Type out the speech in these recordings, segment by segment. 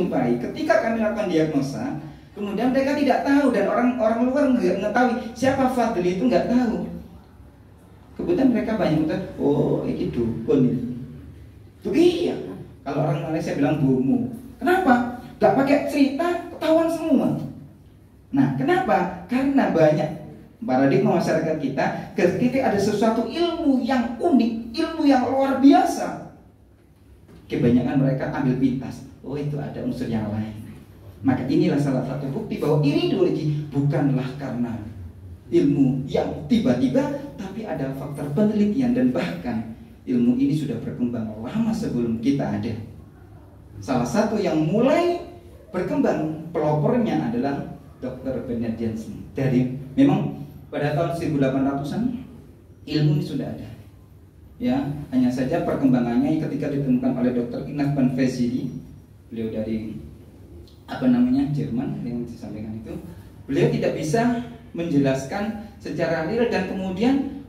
jumpai ketika kami lakukan diagnosa, kemudian mereka tidak tahu dan orang luar nggak mengetahui siapa Fadli itu nggak tahu. Kemudian mereka banyak kata, oh ini dukun ini. Tuh iya. Kalau orang Malaysia bilang bomo. Kenapa? Gak pakai cerita, ketahuan semua. Nah, kenapa? Karena banyak paradigma masyarakat kita, ketika ada sesuatu ilmu yang unik, ilmu yang luar biasa, kebanyakan mereka ambil pintas. Oh, itu ada unsur yang lain. Maka inilah salah satu bukti bahwa iridologi bukanlah karena ilmu yang tiba-tiba, tapi ada faktor penelitian dan bahkan ilmu ini sudah berkembang lama sebelum kita ada. Salah satu yang mulai berkembang pelopornya adalah Dr. Bernard Jensen. Memang pada tahun 1800-an ilmu ini sudah ada. Ya, hanya saja perkembangannya ketika ditemukan oleh Dr. Ignaz van Veziri, beliau dari Jerman yang disampaikan itu, beliau tidak bisa menjelaskan secara real dan kemudian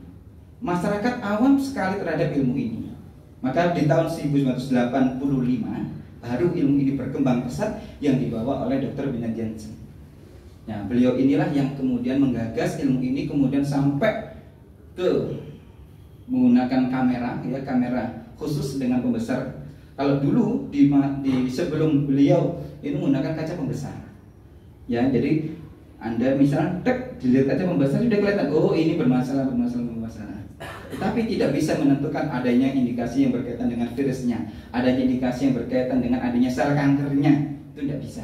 masyarakat awam sekali terhadap ilmu ini. Maka di tahun 1985 baru ilmu ini berkembang pesat yang dibawa oleh Dr. Bernard Jensen. Nah, beliau inilah yang kemudian menggagas ilmu ini kemudian sampai ke menggunakan kamera khusus dengan pembesar. Kalau dulu di sebelum beliau ini menggunakan kaca pembesar. Ya, jadi Anda misalnya dilihat kaca pembesar sudah kelihatan, oh ini bermasalah. Tetapi tidak bisa menentukan adanya indikasi yang berkaitan dengan virusnya, adanya indikasi yang berkaitan dengan adanya sel kankernya, itu tidak bisa.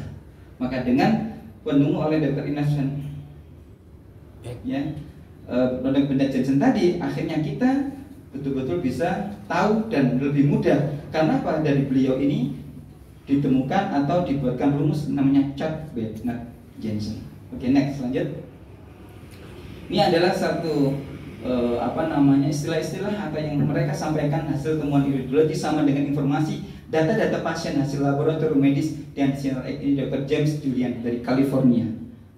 Maka dengan penemu oleh Dr. Ignaz Dr. Bernard Jensen tadi, akhirnya kita betul-betul bisa tahu dan lebih mudah. Karena apa? Dari beliau ini ditemukan atau dibuatkan rumus namanya Chart Bernard Jensen. Oke, next, lanjut. Ini adalah satu istilah-istilah atau yang mereka sampaikan hasil temuan iridologi sama dengan informasi data-data pasien hasil laboratorium medis dan ini Dr. James Julian dari California.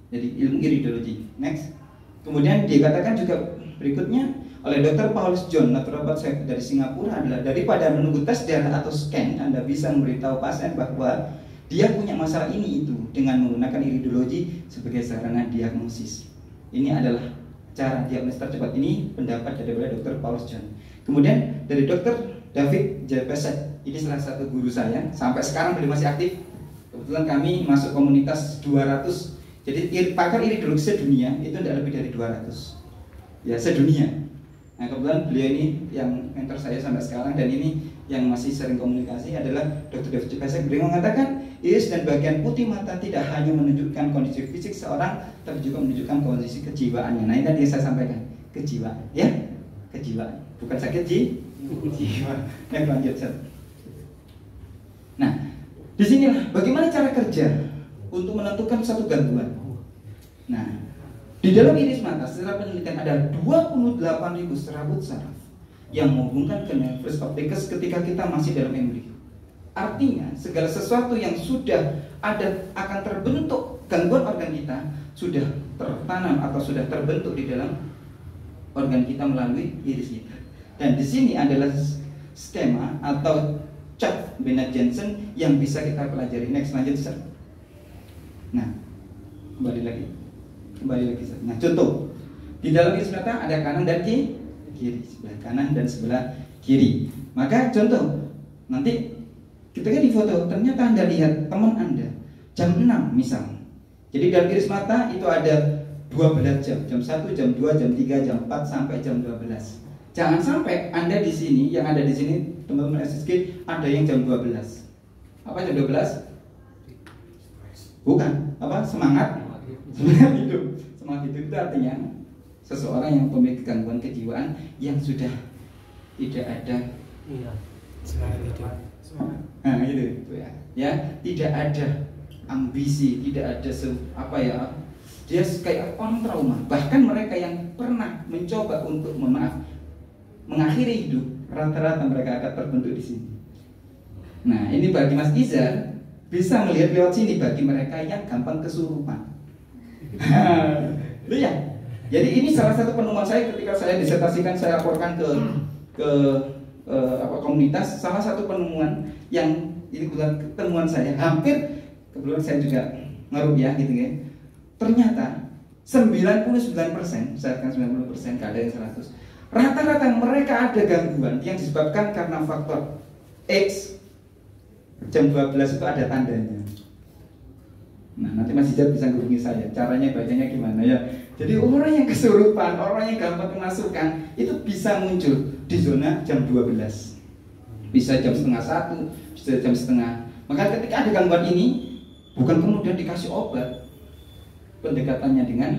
Jadi ilmu iridologi. Next. Kemudian dikatakan juga berikutnya oleh Dr. Paulus John, naturopat dari Singapura adalah daripada menunggu tes darah atau scan, Anda bisa memberitahu pasien bahwa dia punya masalah ini itu dengan menggunakan iridologi sebagai sarana diagnosis. Ini adalah cara diagnosis tercepat, ini pendapat dari Dr. Paulus John. Kemudian dari Dr. David J. Pesek, ini salah satu guru saya, sampai sekarang beliau masih aktif. Kebetulan kami masuk komunitas 200. Jadi pakar iridologi sedunia itu tidak lebih dari 200. Ya, sedunia. Nah, kebetulan beliau ini yang mentor saya sampai sekarang dan ini yang masih sering komunikasi adalah Dr. David J. Pesek. Beliau mengatakan iris dan bagian putih mata tidak hanya menunjukkan kondisi fisik seorang, tapi juga menunjukkan kondisi kejiwaannya. Nah, ini tadi yang saya sampaikan, kejiwaan, ya, kejiwaan, bukan sakit jiwa. Yang lanjut, Seth. Nah, disinilah bagaimana cara kerja untuk menentukan satu gangguan. Nah, di dalam iris mata secara penelitian ada 28.000 serabut saraf yang menghubungkan ke nervus opticus ketika kita masih dalam embrio. Artinya segala sesuatu yang sudah ada akan terbentuk gangguan organ kita sudah tertanam atau sudah terbentuk di dalam organ kita melalui iris kita. Dan di sini adalah skema atau chart Bernard Jensen yang bisa kita pelajari. Next, lanjut, sir. Nah, kembali lagi. Nah, contoh di dalam iris mata ada kanan dan kiri, sebelah kanan dan sebelah kiri. Maka contoh nanti ketika di foto ternyata Anda lihat teman Anda jam 6 misal. Jadi dalam iris mata itu ada 12 jam, jam 1, jam 2, jam 3, jam 4 sampai jam 12. Jangan sampai Anda di sini, yang ada di sini teman-teman SSG ada yang jam 12. Apa jam 12? Bukan, apa? Semangat hidup. Semangat hidup itu artinya seseorang yang memiliki gangguan kejiwaan yang sudah tidak ada semangat hidup. Nah, gitu ya. Ya, tidak ada ambisi, tidak ada dia kayak orang trauma. Bahkan mereka yang pernah mencoba untuk mengakhiri hidup, rata-rata mereka akan terbentuk di sini. Nah, ini bagi Mas Izar bisa melihat lewat sini bagi mereka yang gampang kesurupan. Ya. Jadi ini salah satu penemuan saya ketika saya disertasikan, saya laporkan ke komunitas. Salah satu penemuan yang ini bukan temuan saya, hampir kebetulan saya juga ngerup ya gitu ya. Ternyata 99%, saya katakan 90%, gak ada yang 100. Rata-rata mereka ada gangguan yang disebabkan karena faktor X. Jam 12 itu ada tandanya. Nah, nanti Mas Hijab bisa hubungi saya. Caranya bacanya gimana ya? Jadi orang yang kesurupan, orang yang gampang kemasukan itu bisa muncul di zona jam 12. Bisa jam setengah 1, bisa jam setengah. Maka ketika ada gangguan ini, bukan kemudian dikasih obat. Pendekatannya dengan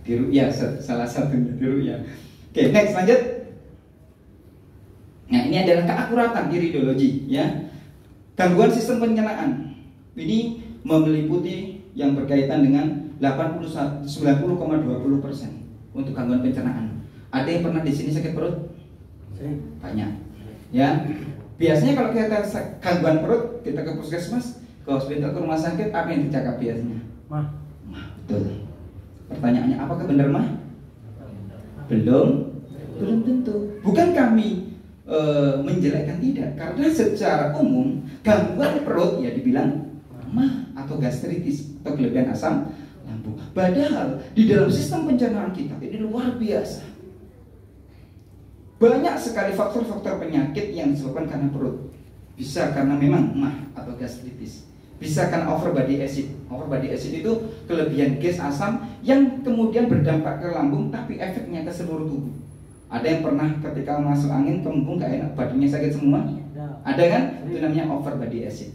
diru'yah, salah satunya diru'yah. Oke, next lanjut. Nah, ini adalah keakuratan iridologi ya. Gangguan sistem pencernaan. Ini meliputi yang berkaitan dengan 90,20% untuk gangguan pencernaan. Ada yang pernah di sini sakit perut? Banyak. Ya. Biasanya kalau kita gangguan perut, kita ke puskesmas, ke hospital, ke rumah sakit, apa yang dicakap biasanya? Mah, betul. Pertanyaannya, apakah benar mah? Belum tentu. Bukan kami menjelekkan, tidak, karena secara umum gangguan perut ya dibilang mah atau gastritis atau kelebihan asam lambung. Padahal di dalam sistem pencernaan kita ini luar biasa. Banyak sekali faktor-faktor penyakit yang disebabkan karena perut. Bisa karena memang mah atau gastritis. Bisa karena over body acid. Over body acid itu kelebihan gas asam yang kemudian berdampak ke lambung tapi efeknya ke seluruh tubuh. Ada yang pernah ketika masuk angin kembung gak enak, badannya sakit semua? Ada kan? Itu namanya over body acid.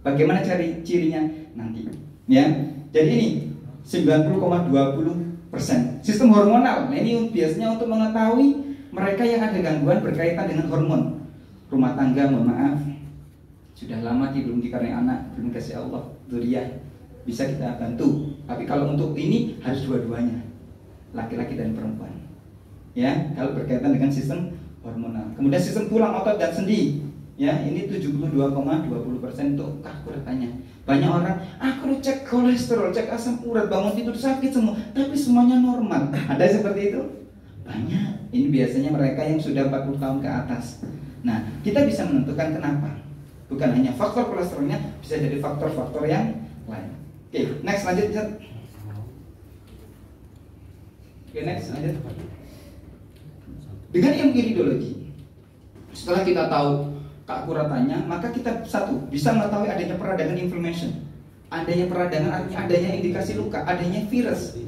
Bagaimana cari cirinya? Nanti ya. Jadi ini 90,20% sistem hormonal. Nah, ini biasanya untuk mengetahui mereka yang ada gangguan berkaitan dengan hormon. Rumah tangga, mohon maaf, sudah lama belum dikaruniai anak, belum kasih Allah dzurriyyah, bisa kita bantu. Tapi kalau untuk ini harus dua-duanya, laki-laki dan perempuan. Ya, kalau berkaitan dengan sistem hormonal. Kemudian sistem tulang, otot dan sendi. Ya, ini 72,20% untuk keakuratannya. Banyak orang, aku cek kolesterol, cek asam urat, bangun tidur sakit semua, tapi semuanya normal. Ada seperti itu? Banyak. Ini biasanya mereka yang sudah 40 tahun ke atas. Nah, kita bisa menentukan kenapa. Bukan hanya faktor kolesterolnya, bisa jadi faktor-faktor yang lain. Oke, next lanjut. Oke, next lanjut. Dengan ilmu iridologi, setelah kita tahu keakuratannya, maka kita satu bisa mengetahui adanya peradangan inflammation. Adanya peradangan artinya adanya indikasi luka, adanya virus.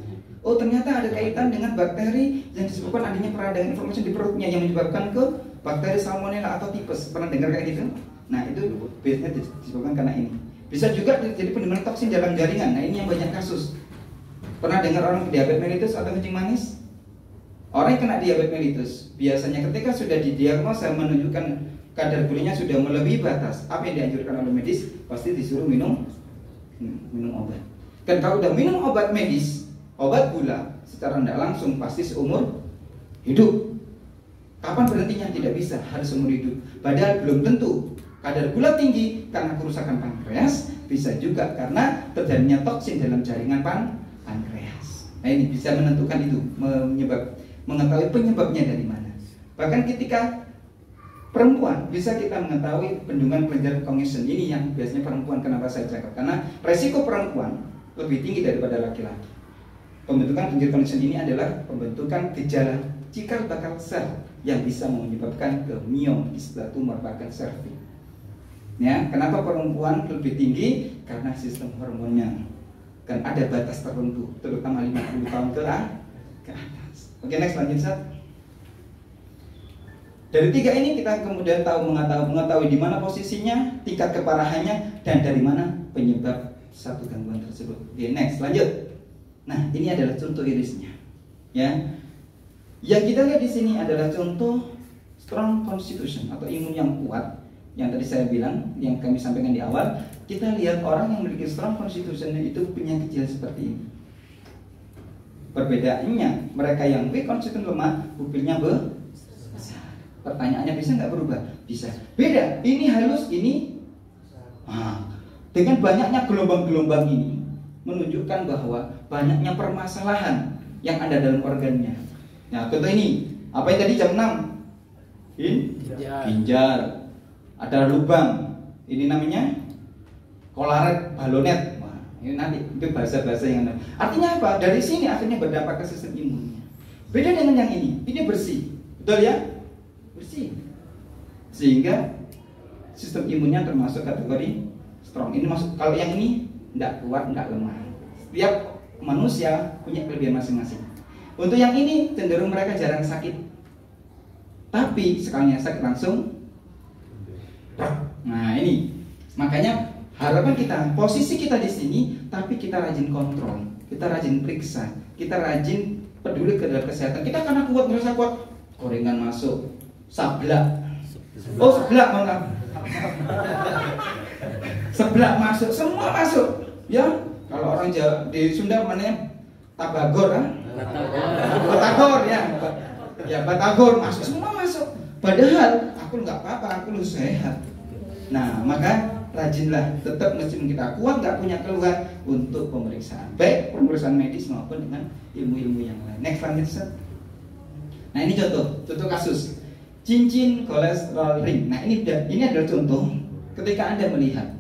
Oh, ternyata ada kaitan dengan bakteri yang disebabkan adanya peradangan inflammation di perutnya yang menyebabkan ke bakteri salmonella atau tipes. Pernah dengar kayak gitu? Nah, itu biasanya disebabkan karena ini. Bisa juga terjadi penimbunan toksin dalam jaringan. Nah, ini yang banyak kasus. Pernah dengar orang diabetes mellitus atau kencing manis? Orang yang kena diabetes mellitus biasanya ketika sudah didiagnosa menunjukkan kadar gulanya sudah melebihi batas, apa yang dianjurkan oleh medis? Pasti disuruh minum obat. Dan kalau udah minum obat medis, obat gula, secara tidak langsung pasti seumur hidup. Kapan berhentinya? Tidak bisa, harus seumur hidup. Padahal belum tentu. Kadar gula tinggi karena kerusakan pankreas, bisa juga karena terjadinya toksin dalam jaringan pankreas. Nah, ini bisa menentukan itu, mengetahui penyebabnya dari mana. Bahkan ketika perempuan bisa kita mengetahui bendungan kelenjar cognition. Ini yang biasanya perempuan, kenapa saya cakap? Karena resiko perempuan lebih tinggi daripada laki-laki. Pembentukan kelenjar cognition ini adalah pembentukan gejala cikal bakal sel yang bisa menyebabkan ke miom, istilah tumor bakal cervix. Ya, kenapa perempuan lebih tinggi? Karena sistem hormonnya kan ada batas tertentu, terutama 50 tahun ke atas. Oke, next lanjut Sat. Dari tiga ini kita kemudian mengetahui di mana posisinya, tingkat keparahannya, dan dari mana penyebab satu gangguan tersebut. Oke, next lanjut. Nah, ini adalah contoh irisnya. Ya, yang kita lihat di sini adalah contoh strong constitution atau imun yang kuat. Yang tadi saya bilang, yang kami sampaikan di awal, kita lihat orang yang memiliki strong constitution itu punya kecil seperti ini. Perbedaannya, mereka yang weak constitution lemah, pupilnya besar. Pertanyaannya bisa nggak berubah? Bisa. Beda. Ini halus, ini. Dengan banyaknya gelombang-gelombang ini menunjukkan bahwa banyaknya permasalahan yang ada dalam organnya. Nah, contoh ini. Apa yang tadi jam 6? Ginjal. Ada lubang. Ini namanya kolaret, balonet. Wah, ini nanti itu bahasa-bahasa yang artinya apa? Dari sini akhirnya berdampak ke sistem imunnya. Beda dengan yang ini bersih, betul ya? Bersih, sehingga sistem imunnya termasuk kategori strong. Ini masuk, kalau yang ini tidak kuat, tidak lemah. Setiap manusia punya kelebihan masing-masing. Untuk yang ini cenderung mereka jarang sakit, tapi sekalinya sakit langsung. Nah ini, makanya harapan kita, posisi kita di sini, tapi kita rajin kontrol, kita rajin periksa, kita rajin peduli terhadap kesehatan. Kita karena kuat, merasa kuat, gorengan masuk, seblak, maaf, seblak masuk, semua masuk, ya. Kalau orang Jawa di Sunda namanya tabagor, batagor, ya batagor masuk, semua masuk. Padahal aku nggak apa-apa, aku lu sehat. Nah, maka rajinlah, tetap meskipun kita kuat nggak punya keluhan untuk pemeriksaan, baik pemeriksaan medis maupun dengan ilmu-ilmu yang lain. Next lanjut, Ustaz. Nah ini contoh kasus cincin kolesterol ring. Nah ini adalah contoh ketika Anda melihat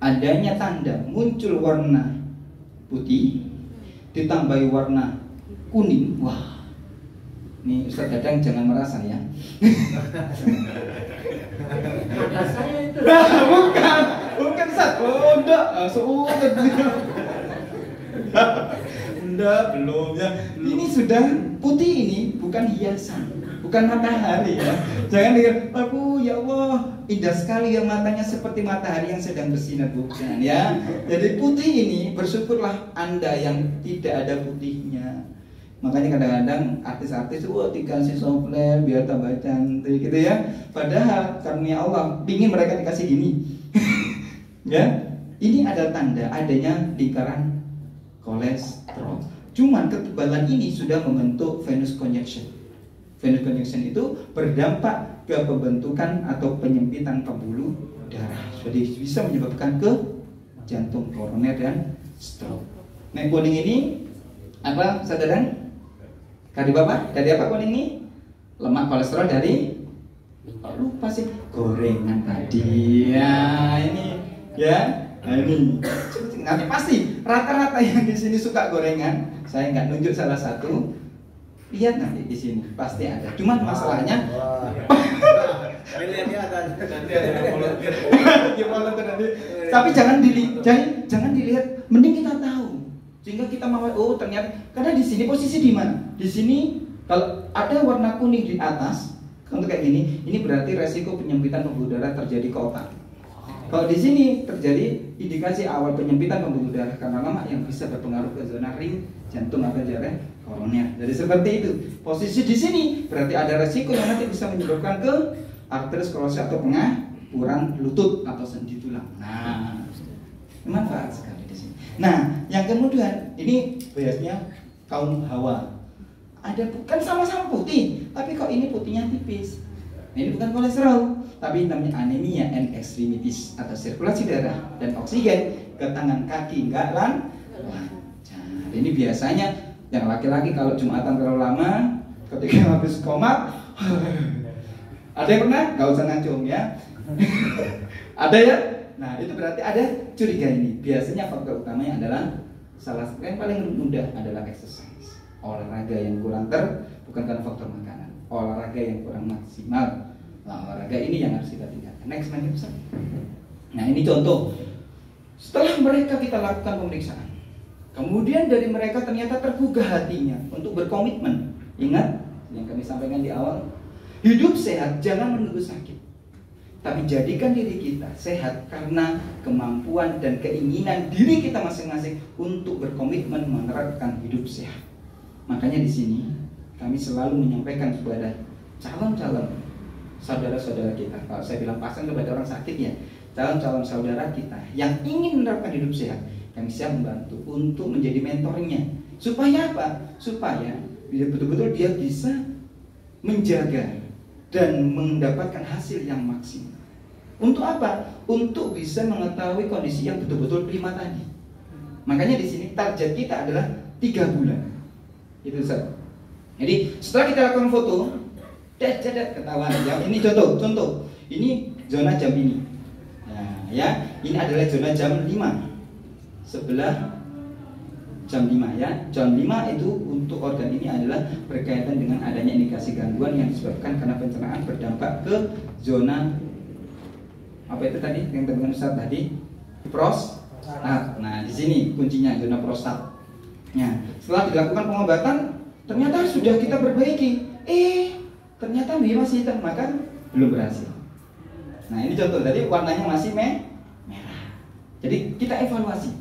adanya tanda muncul warna putih ditambahi warna kuning. Wah, ini Ustaz Dadang jangan merasa ya. Saya itu. Bukan Ustaz. Oh enggak, enggak, belum ya. Ini sudah putih, ini bukan hiasan, bukan matahari ya. Jangan lihat, aku ya Allah indah sekali ya matanya seperti matahari yang sedang bersinar, bukan ya. Jadi putih ini bersyukurlah Anda yang tidak ada putihnya. Makanya kadang-kadang artis-artis dikasih softlens biar tambah cantik gitu ya. Padahal karunia Allah pingin mereka dikasih gini. Ya, ini ada tanda adanya lingkaran kolesterol. Cuman ketebalan ini sudah membentuk venous congestion. Venous congestion itu berdampak ke pembentukan atau penyempitan pembuluh darah. Jadi bisa menyebabkan ke jantung, koroner dan stroke. Nah, kuning ini apa, Saudara? Dari Bapak, dari apa kuning ini? Lemak kolesterol dari, lupa sih, gorengan tadi. Ya, ini ya. Nah ini, nanti pasti rata-rata yang di sini suka gorengan. Saya nggak nunjuk salah satu. Lihat nanti di sini pasti ada. Cuman masalahnya, tapi jangan dilihat. Mending kita tahu, sehingga kita mau ternyata karena di sini posisi di mana? Di sini kalau ada warna kuning di atas, untuk kayak gini, ini berarti resiko penyempitan pembuluh darah terjadi ke otak. Kalau di sini terjadi indikasi awal penyempitan pembuluh darah karena lemak yang bisa berpengaruh ke zona ring jantung atau jaringan koroner. Jadi seperti itu. Posisi di sini berarti ada resiko yang nanti bisa menyebabkan ke arteriosklerosis atau pengapuran lutut atau sendi tulang. Nah, bermanfaat sekali di sini. Nah, yang kemudian ini biasanya kaum Hawa. Ada bukan sama-sama putih, tapi kok ini putihnya tipis. Nah, ini bukan kolesterol, tapi namanya anemia and extremities atau sirkulasi darah dan oksigen ke tangan kaki enggak lancar. Ini biasanya yang laki-laki kalau Jumatan terlalu lama, ketika habis komat, ada yang pernah? Gak usah ngacung ya. Ada ya? Nah itu berarti ada curiga ini. Biasanya faktor utamanya adalah salah satu yang paling mudah adalah exercise, olahraga yang kurang bukan karena faktor makanan, olahraga yang kurang maksimal. Nah, olahraga ini yang harus kita tingkatkan. Next lagi Ustaz. Nah ini contoh. Setelah mereka kita lakukan pemeriksaan, kemudian dari mereka ternyata tergugah hatinya untuk berkomitmen. Ingat yang kami sampaikan di awal, hidup sehat jangan menunggu sakit, tapi jadikan diri kita sehat karena kemampuan dan keinginan diri kita masing-masing untuk berkomitmen menerapkan hidup sehat. Makanya di sini kami selalu menyampaikan kepada calon-calon saudara-saudara kita, kalau saya bilang pasang kepada orang sakit ya, calon-calon saudara kita yang ingin menerapkan hidup sehat, kami siap membantu untuk menjadi mentornya. Supaya apa? Supaya betul-betul dia bisa menjaga dan mendapatkan hasil yang maksimal. Untuk apa? Untuk bisa mengetahui kondisi yang betul-betul prima tadi. Makanya di sini target kita adalah 3 bulan. Itu Ustaz. Jadi setelah kita lakukan foto, ketahuan ya. Ini contoh. Ini zona jam ini. Nah, ya, Ini adalah zona jam 5, sebelah jam 5 ya. Jam 5 itu untuk organ ini adalah berkaitan dengan adanya indikasi gangguan yang disebabkan karena pencernaan berdampak ke zona apa itu tadi yang teman Ustaz tadi, prostat. Nah, di sini kuncinya zona prostat. Nah, setelah dilakukan pengobatan ternyata sudah kita perbaiki. Ternyata masih hitam, maka belum berhasil. Nah, ini contoh tadi warnanya masih merah. Jadi kita evaluasi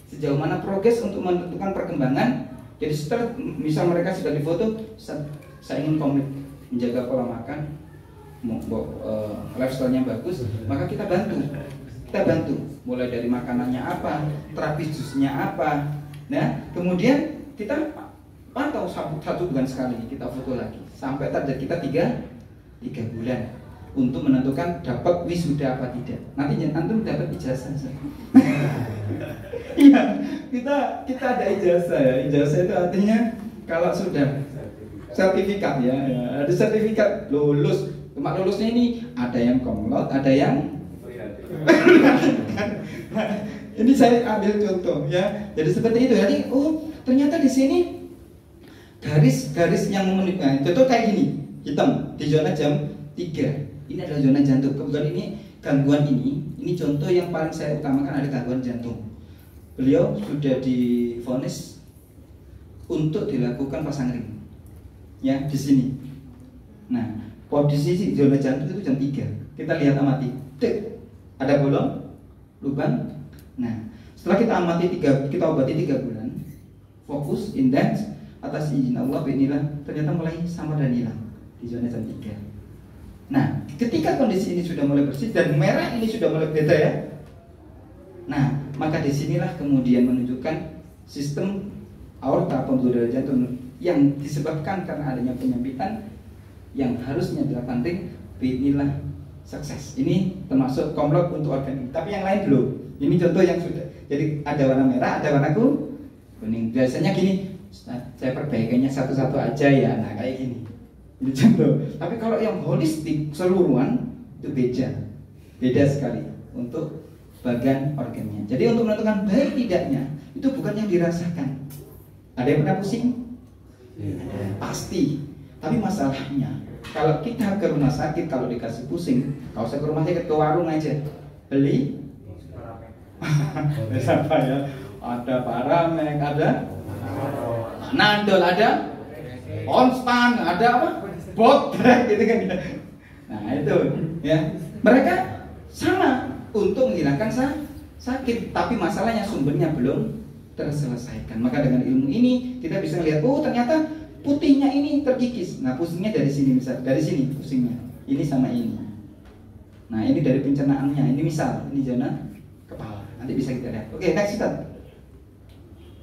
sejauh mana progres untuk menentukan perkembangan. Jadi setelah misal mereka sudah difoto, saya ingin komit menjaga pola makan, lifestyle-nya bagus, maka kita bantu mulai dari makanannya apa, terapi jusnya apa. Nah, kemudian kita pantau satu bulan sekali, kita foto lagi sampai target kita 3 bulan untuk menentukan dapat wisuda apa tidak. Nanti antum dapat ijazah. Iya, kita ada ijazah ya. Ijazah itu artinya kalau sudah sertifikat ya, ada sertifikat lulus. Cuma lulusnya ini ada yang komlot, ada yang ini saya ambil contoh ya. Jadi seperti itu. Jadi ternyata di sini garis yang memenuhi. Contoh kayak gini, hitam di zona jam 3. Ini adalah zona jantung. Kebetulan ini gangguan ini contoh yang paling saya utamakan ada gangguan jantung. Beliau sudah divonis untuk dilakukan pasang ring. Ya, di sini. Nah, posisi zona jantung itu jam 3. Kita lihat amati. Ada bolong, lubang. Nah, setelah kita amati kita obati 3 bulan, fokus, intens, atas izin Allah, inilah ternyata mulai samar dan hilang di zona jam 3. Nah, ketika kondisi ini sudah mulai bersih dan merah ini sudah mulai beda ya. Nah, maka disinilah kemudian menunjukkan sistem aorta pembuluh darah jantung yang disebabkan karena adanya penyempitan yang harusnya dilakukan ring, inilah sukses. Ini termasuk komplot untuk organ ini. Tapi yang lain belum. Ini contoh yang sudah. Jadi ada warna merah, ada warna kuning. Biasanya gini, saya perbaikannya satu-satu aja ya. Nah, kayak gini. Ini contoh. Tapi kalau yang holistik keseluruhan itu beda sekali untuk bagian organnya. Jadi untuk menentukan baik tidaknya itu bukan yang dirasakan. Ada yang pernah pusing? Pasti. Tapi masalahnya kalau kita ke rumah sakit, kalau dikasih pusing, kalau saya ke rumah sakit ke warung aja beli apa ya? Ada Paramek, ada Panadol, ada Onspan, ada apa? Botrek gitu kan. Nah itu ya, mereka sama untuk menghilangkan sakit, tapi masalahnya sumbernya belum terselesaikan. Maka dengan ilmu ini kita bisa lihat, ternyata putihnya ini terkikis. Nah, pusingnya dari sini, misal dari sini pusingnya. Ini sama ini. Nah, ini dari pencernaannya. Ini misal, ini zona kepala. Nanti bisa kita lihat. Oke, next kita.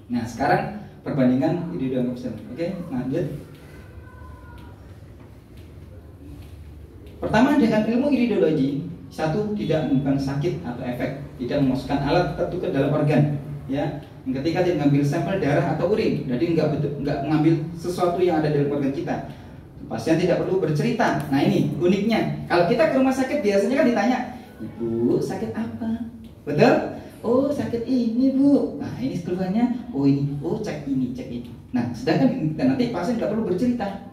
Nah, sekarang perbandingan individual option. Oke, lanjut. Pertama, dengan ilmu iridologi, satu, tidak menemukan sakit atau efek, tidak memasukkan alat tertentu ke dalam organ, ya. Yang ketiga, tidak mengambil sampel darah atau urin, jadi nggak mengambil sesuatu yang ada dalam organ kita. Pasien tidak perlu bercerita. Nah ini uniknya, kalau kita ke rumah sakit biasanya kan ditanya, ibu sakit apa? Betul? Oh sakit ini bu. Nah ini keluhannya, oh ini, oh cek ini, cek ini. Nah sedangkan nanti pasien nggak perlu bercerita,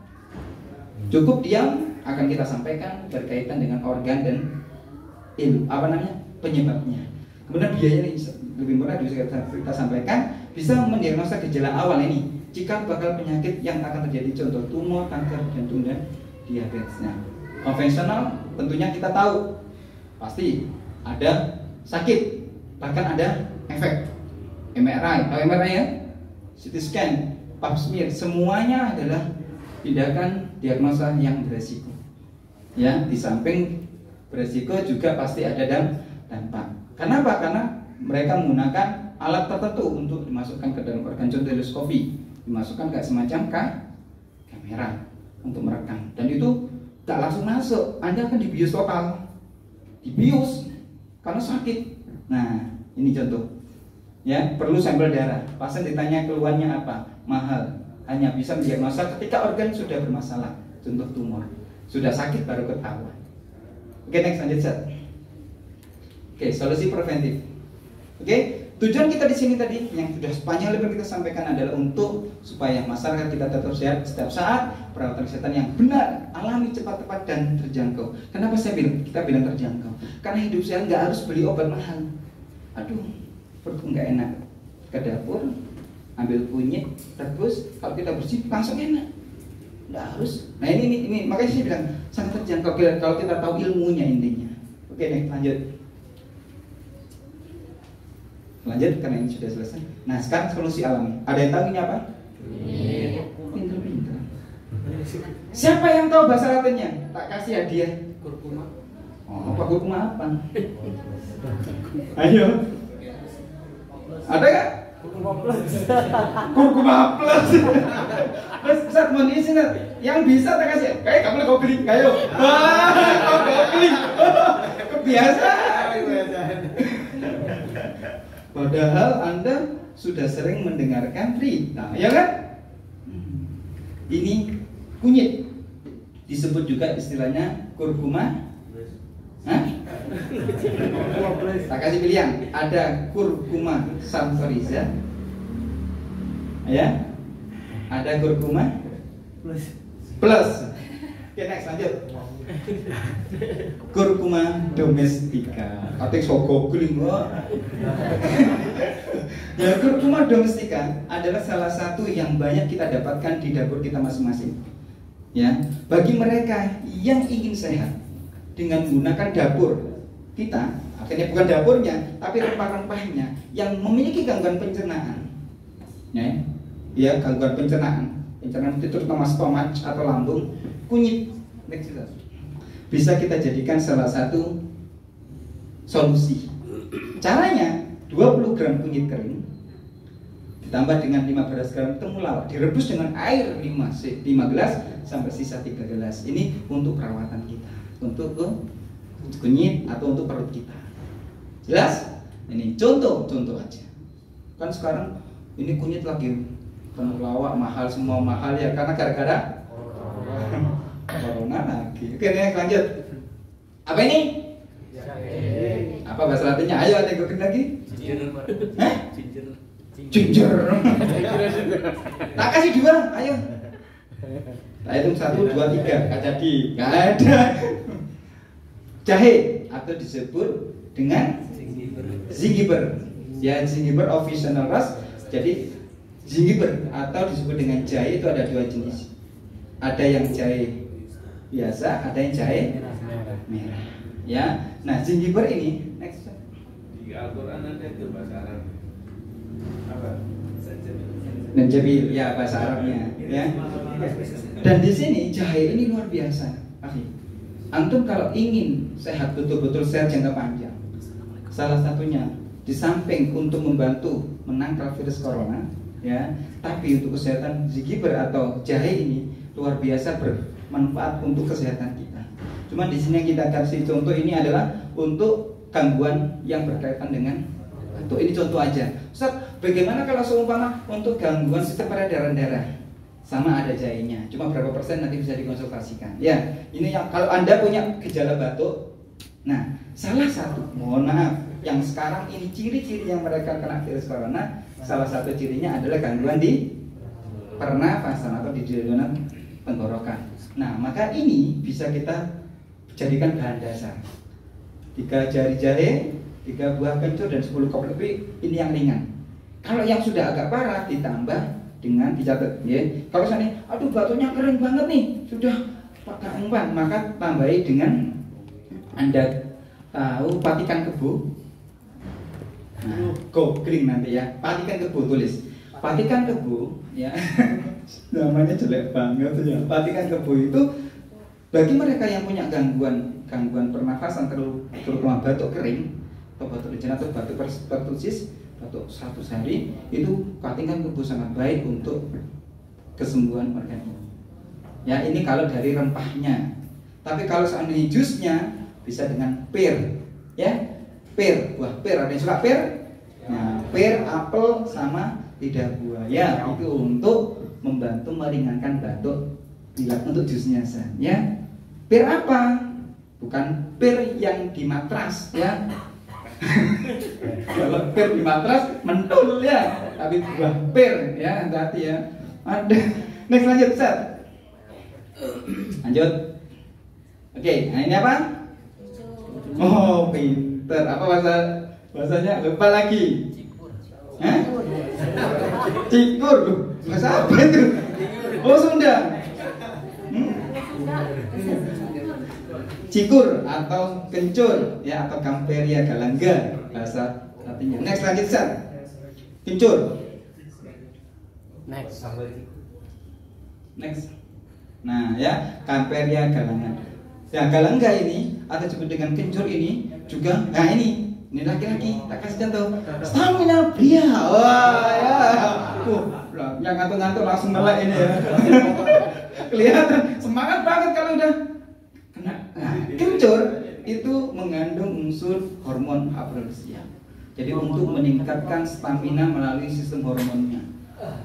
cukup diam, akan kita sampaikan berkaitan dengan organ dan penyebabnya. Kemudian biayanya lebih murah, bisa kita sampaikan, bisa mendiagnosa gejala awal ini jika bakal penyakit yang akan terjadi, contoh tumor, kanker jantung dan diabetes. Nah, konvensional tentunya kita tahu pasti ada sakit, bahkan ada efek. MRI, tahu MRI ya? CT scan, pap smear, semuanya adalah tindakan diagnosa yang beresiko. Ya, di samping beresiko juga pasti ada dampak. Kenapa? Karena mereka menggunakan alat tertentu untuk dimasukkan ke dalam organ, contoh endoskopi, dimasukkan kayak semacam kamera untuk merekam, dan itu gak langsung masuk. Anda akan dibius total, dibius karena sakit. Nah, ini contoh. Ya, perlu sampel darah. Pasien ditanya keluhannya apa, mahal. Hanya bisa mendiagnosa ketika organ sudah bermasalah, contoh tumor. Sudah sakit baru ketahuan. Oke, next, lanjut set. Oke, solusi preventif. Oke, tujuan kita di sini tadi yang sudah sepanjang lebar kita sampaikan adalah untuk supaya masyarakat kita tetap sehat setiap saat, perawatan kesehatan yang benar, alami, cepat, tepat dan terjangkau. Kenapa kita bilang terjangkau? Karena hidup sehat nggak harus beli obat mahal. Aduh, perutku nggak enak. Ke dapur, ambil kunyit, rebus, kalau kita bersih langsung enak. Nggak harus. Nah ini makanya saya bilang sangat terjangkau kalau kita tahu ilmunya intinya. Oke, nih lanjut. Lanjut karena ini sudah selesai. Nah sekarang solusi alami. Ada yang tahu ini apa? Pintar-pintar. Siapa yang tahu bahasa Latinnya? Tak kasih hadiah. Kurkuma. Oh, apa kurkuma apa? Ayo. Ada nggak? Kurkuma plus. Kurkuma plus. Terus saat mau diisi yang bisa tak kasih. Kayak kamu kau beli, ayo. Wah, kau beli. Kebiasaan. Padahal Anda sudah sering mendengarkan berita, ya kan? Ini kunyit, disebut juga istilahnya kurkuma. Hah? Tak kasih pilihan. Ada kurkuma santoriza, ya. Ada kurkuma plus. Oke, next lanjut. Kurkuma domestika. Katik soko guling. Ya, kurkuma domestika adalah salah satu yang banyak kita dapatkan di dapur kita masing-masing. Ya, bagi mereka yang ingin sehat dengan menggunakan dapur kita, akhirnya bukan dapurnya, tapi rempah-rempahnya yang memiliki gangguan pencernaan. Ya, gangguan pencernaan itu terutama stomach atau lambung, kunyit bisa kita jadikan salah satu solusi. Caranya 20 gram kunyit kering ditambah dengan 15 gram temulawak, direbus dengan air 5 gelas sampai sisa 3 gelas. Ini untuk perawatan kita, untuk kunyit atau untuk perut kita. Jelas? Ini contoh aja. Kan sekarang ini kunyit lagi temulawak mahal, semua mahal ya karena gara-gara corona lagi. Oke, next lanjut. Apa ini? Apa bahasa Latinnya? Ayo, ada yang lagi? Ginger. Tak kasih 2, ayo. Tak hitung 1, 2, 3. Gak jadi. Gak ada. Jahe atau disebut dengan zingiber. Ya, zingiber officinal ras. Jadi zingiber atau disebut dengan jahe itu ada 2 jenis. Ada yang jahe biasa, ada yang jahe merah. Ya, nah zingiber ini next. Di Al-Quran ada itu bahasa Arab. Apa? Nanjabil, ya bahasa Arabnya. Ya. Dan di sini jahe ini luar biasa. Antum kalau ingin sehat betul-betul sehat jangka panjang, salah satunya di samping untuk membantu menangkal virus corona, ya, tapi untuk kesehatan zingiber atau jahe ini luar biasa bermanfaat untuk kesehatan kita. Cuman di sini yang kita kasih contoh ini adalah untuk gangguan yang berkaitan dengan batuk. Ini contoh aja. Ustaz, bagaimana kalau seumpama untuk gangguan sistem peredaran darah? Sama ada jahenya. Cuma berapa persen nanti bisa dikonsultasikan. Ya, ini yang kalau Anda punya gejala batuk. Nah, salah satu, mohon maaf, yang sekarang ini ciri-ciri yang mereka kena virus corona, salah satu cirinya adalah gangguan di pernafasan atau di saluran tenggorokan. Nah, maka ini bisa kita jadikan bahan dasar. 3 jari jahe, 3 buah kencur dan 10 kopi lebih, ini yang ringan. Kalau yang sudah agak parah ditambah dengan dicatat, ya. Kalau misalnya, aduh batuknya kering banget nih, sudah pakai umpan, maka tambahi dengan Anda tahu patikan kebu. Nah, googling nanti ya, patikan kebu, tulis patikan kebu, ya. Namanya jelek banget ya. Patikan kebu itu bagi mereka yang punya gangguan pernafasan terutama batuk kering atau batuk licin atau batuk pertusis, batuk 100 hari, itu patikan kebu sangat baik untuk kesembuhan mereka. Ya, ini kalau dari rempahnya. Tapi kalau seandainya jusnya bisa dengan pir, ya, pir, buah pir, ada yang suka pir? Nah, pir, apel sama lidah buaya itu untuk membantu meringankan batuk pilek untuk jusnya, ya. Pir apa? Bukan pir yang di matras, ya. Kalau pir di matras mentul ya, tapi buah pir ya, hati-hati ya. Ada. Next lanjut Ustaz. Lanjut. Oke, nah ini apa? Oh, pinter. Apa bahasanya? Lupa lagi. Hah? Cikur. Bahasa apa itu? Oh, Sunda. Cikur atau kencur ya, atau Camperia galangga bahasa Latinnya. Next lanjut Ustaz. Kencur. Next. Nah ya, Camperia galangga. Ya, galangga ini atau disebut dengan kencur ini juga. Nah ini laki-laki tak kasih contoh. Stamina pria. Wah ya. Yang ngantuk-ngantuk langsung melek ini ya. Kelihatan semangat banget kalau udah kena. Nah, kencur itu mengandung unsur hormon afrodisia. Jadi untuk meningkatkan stamina melalui sistem hormonnya.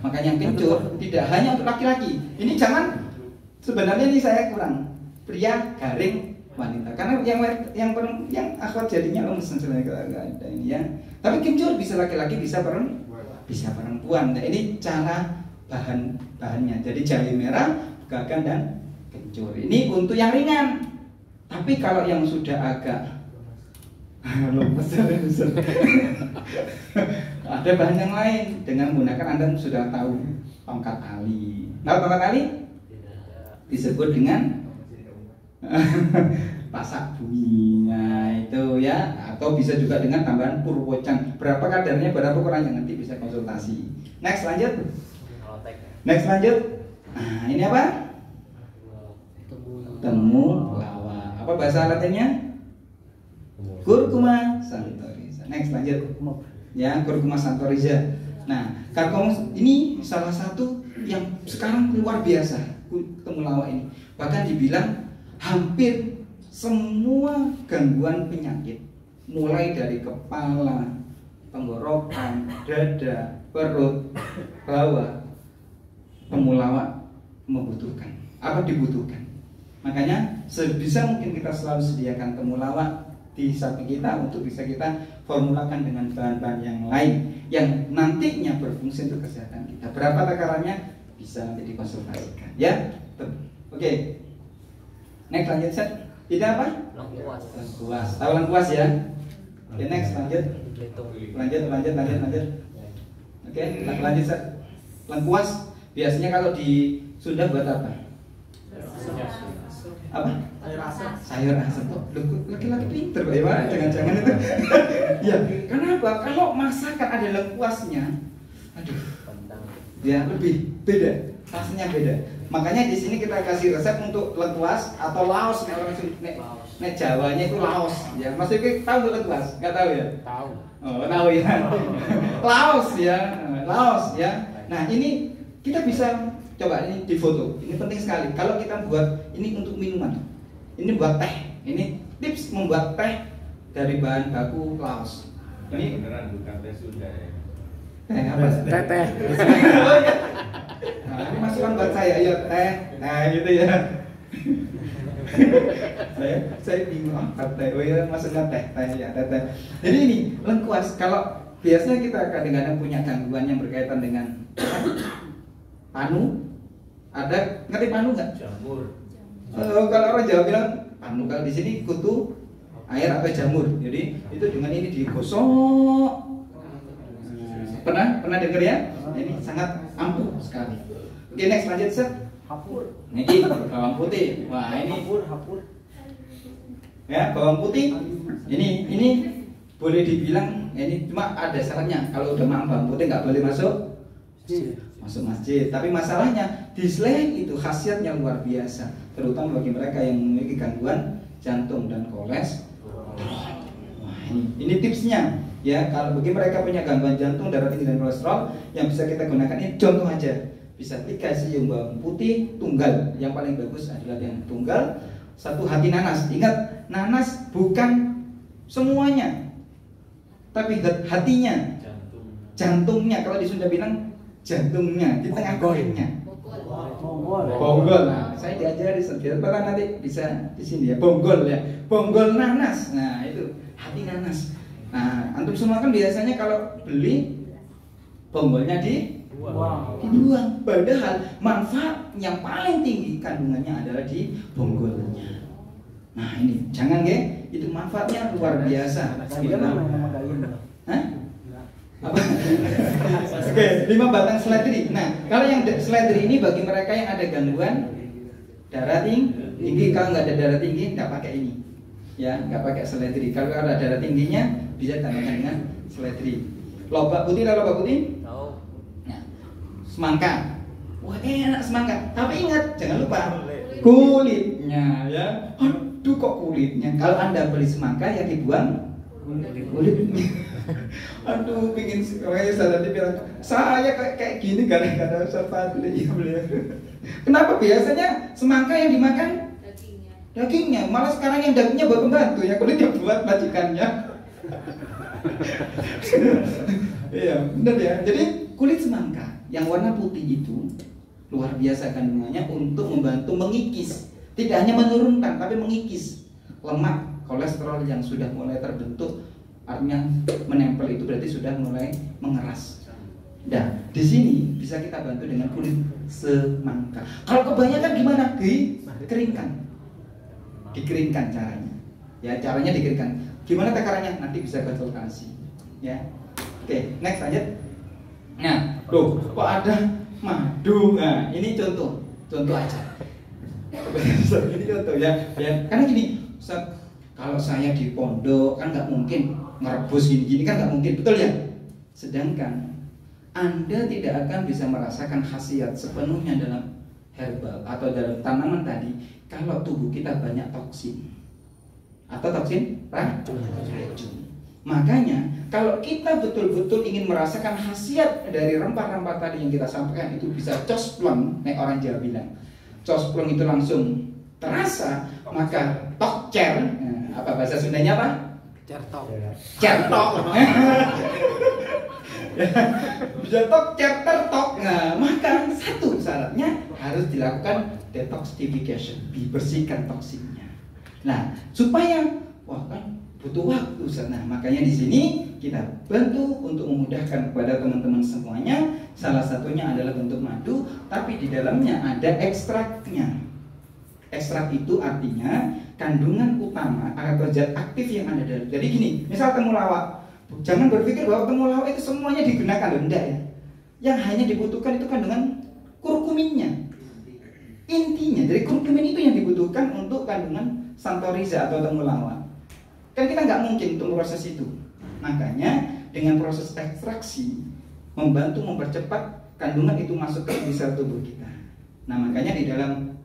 Makanya kencur tidak hanya untuk laki-laki. Ini jangan, sebenarnya ini saya kurang. Pria, garing, wanita. Karena yang akhwat jadinya lemes ada ini ya. Tapi kencur bisa laki-laki, bisa perempuan. Nah, ini cara bahannya. Jadi jahe merah, gagan dan kencur. Ini untuk yang ringan. Tapi kalau yang sudah agak ada bahan yang lain dengan menggunakan, Anda sudah tahu tongkat tali. Tahu tongkat tali? Disebut dengan pasak bumi. Nah itu ya, atau bisa juga dengan tambahan purwocang. Berapa kadarnya, berapa kurangnya, nanti bisa konsultasi. Next lanjut. Nah ini apa? Temulawak. Apa bahasa Latinnya? Curcuma santoriza. Next lanjut. Ya, Curcuma santoriza. Nah, Curcuma ini salah satu yang sekarang luar biasa, temulawak ini. Bahkan dibilang hampir semua gangguan penyakit, mulai dari kepala, tenggorokan, dada, perut, bawah, temulawak membutuhkan. Apa dibutuhkan? Makanya sebisa mungkin kita selalu sediakan temulawak di samping kita untuk bisa kita formulakan dengan bahan-bahan yang lain yang nantinya berfungsi untuk kesehatan kita. Berapa takarannya bisa nanti dikonsultasikan ya. Oke. Next lanjut set. Ini apa? Lengkuas. Tahu lengkuas ya? Oke, next lanjut. Lanjut. Oke, lanjut set. Lengkuas biasanya kalau di Sunda buat apa? Apa? Sayur asam. Laki-laki pinter bagaimana? Jangan-jangan itu. Ya, kenapa? Kalau masakan ada lengkuasnya, aduh, ya lebih beda, rasanya beda. Makanya di sini kita kasih resep untuk lengkuas atau laos. Nek Jawanya itu laos. Ya, maksudnya tahu lengkuas? Nggak tahu ya? Tahu. Oh, tahu ya. Laos ya, laos ya. Nah ini kita bisa coba ini di foto. Ini penting sekali. Kalau kita buat ini untuk minuman, ini buat teh. Ini tips membuat teh dari bahan baku laos. Ini beneran bukan teh Sunda ya. Teh apa? Teh. Nah, ini masukan buat saya, ayo teh. Nah, gitu ya. saya bingung teh. Oh ya, masukkan teh ya, teh. Jadi ini lengkuas. Kalau biasanya kita kadang-kadang punya gangguan yang berkaitan dengan panu. Ada ngerti panu nggak? Jamur. Kalau orang Jawa bilang panu, kalau di sini kutu air atau jamur. Jadi itu dengan ini digosok. Pernah dengar ya? Ini sangat ampuh sekali. Oke, next lanjut set. Hapur. Ini bawang putih. Wah ini hapur. Ya, bawang putih. Ini boleh dibilang ini cuma ada syaratnya. Kalau udah makan bawang putih nggak boleh masuk masjid. Tapi masalahnya di selain itu khasiatnya luar biasa, terutama bagi mereka yang memiliki gangguan jantung dan kolesterol. Nah, ini tipsnya ya. Kalau bagi mereka punya gangguan jantung, darah tinggi dan kolesterol, yang bisa kita gunakan ini contoh aja. Bisa dikasih bawang putih tunggal. Yang paling bagus adalah yang tunggal. 1 hati nanas. Ingat, nanas bukan semuanya, tapi hatinya, jantungnya. Kalau di Sunda bilang jantungnya, di tengah-tengahnya. Bonggol. Nah, saya diajari sendiri. Bahkan nanti bisa di sini ya, bonggol ya. Bonggol nanas. Nah, itu hati nanas. Nah, antum semua kan biasanya kalau beli bonggolnya dibuang. Padahal manfaat yang paling tinggi kandungannya adalah di bonggolnya. Nah ini jangan itu manfaatnya luar biasa. Hah? Apa? Oke, 5 batang seledri. Nah, kalau yang seledri ini bagi mereka yang ada gangguan darah tinggi, kalau nggak ada darah tinggi nggak pakai ini, ya nggak pakai seledri. Kalau ada darah tingginya bisa tambahkan dengan seledri. Lobak putih, lobak putih. Nah, semangka. Wah enak semangka. Tapi ingat jangan lupa kulitnya ya. Aduh kok kulitnya. Kalau Anda beli semangka ya dibuang kulitnya. Aduh, pingin saya tadi bilang saya kayak gini gara-gara Ustaz Fadli ya beliau. Kenapa biasanya semangka yang dimakan dagingnya, malah sekarang yang dagingnya buat pembantu ya, kulitnya buat majikannya. Iya, benar ya. Jadi kulit semangka yang warna putih itu luar biasa kandungannya untuk membantu mengikis, tidak hanya menurunkan tapi mengikis lemak, kolesterol yang sudah mulai terbentuk. Artinya menempel itu berarti sudah mulai mengeras. Nah, di sini bisa kita bantu dengan kulit semangka. Kalau kebanyakan gimana? Dikeringkan caranya. Ya, caranya dikeringkan. Gimana takarannya? Nanti bisa konsultasi. Ya. Oke, next lanjut. Nah, tuh, kok ada madu? Nah, ini contoh aja. Ini contoh ya. Karena gini, kalau saya di pondok kan nggak mungkin ngerebus gini-gini kan nggak mungkin, betul ya? Sedangkan Anda tidak akan bisa merasakan khasiat sepenuhnya dalam herbal atau dalam tanaman tadi kalau tubuh kita banyak toksin atau toksin racun. Makanya kalau kita betul-betul ingin merasakan khasiat dari rempah-rempah tadi yang kita sampaikan itu bisa cosplong, nek orang Jawa bilang. Cosplong itu langsung terasa, maka tokcer, nah, apa bahasa Sundanya apa? Certok. Bisa tokcer, tertok. Nah, maka satu syaratnya harus dilakukan detoxification, dibersihkan toksinnya. Nah, supaya kan butuh waktu. Nah, makanya di sini kita bantu untuk memudahkan kepada teman-teman semuanya. Salah satunya adalah bentuk madu, tapi di dalamnya ada ekstraknya. Ekstrak itu artinya kandungan utama atau zat aktif yang ada dalam. Jadi gini, misal temulawak, jangan berpikir bahwa temulawak itu semuanya digunakan, loh, enggak ya. Yang hanya dibutuhkan itu kandungan kurkuminnya. Intinya dari kurkumin itu yang dibutuhkan untuk kandungan santoriza atau temulawak. Kan kita nggak mungkin untuk proses itu. Makanya dengan proses ekstraksi membantu mempercepat kandungan itu masuk ke sel tubuh kita. Nah, makanya di dalam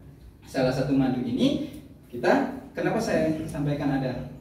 salah satu madu ini kita, kenapa saya sampaikan ada